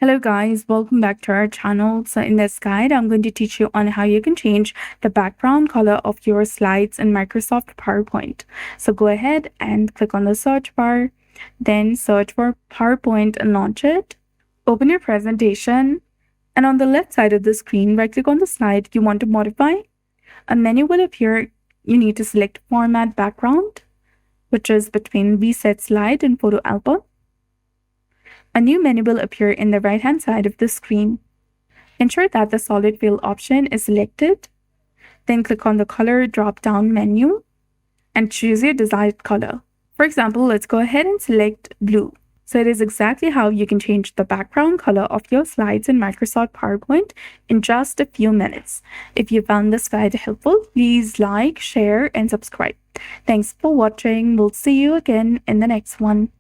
Hello guys, welcome back to our channel. So in this guide, I'm going to teach you on how you can change the background color of your slides in Microsoft PowerPoint. So go ahead and click on the search bar, then search for PowerPoint and launch it. Open your presentation, and on the left side of the screen, right-click on the slide you want to modify. A menu will appear. You need to select Format Background, which is between Reset Slide and Photo Album. A new menu will appear in the right-hand side of the screen. Ensure that the solid fill option is selected. Then click on the color drop-down menu and choose your desired color. For example, let's go ahead and select blue. So it is exactly how you can change the background color of your slides in Microsoft PowerPoint in just a few minutes. If you found this guide helpful, please like, share, and subscribe. Thanks for watching. We'll see you again in the next one.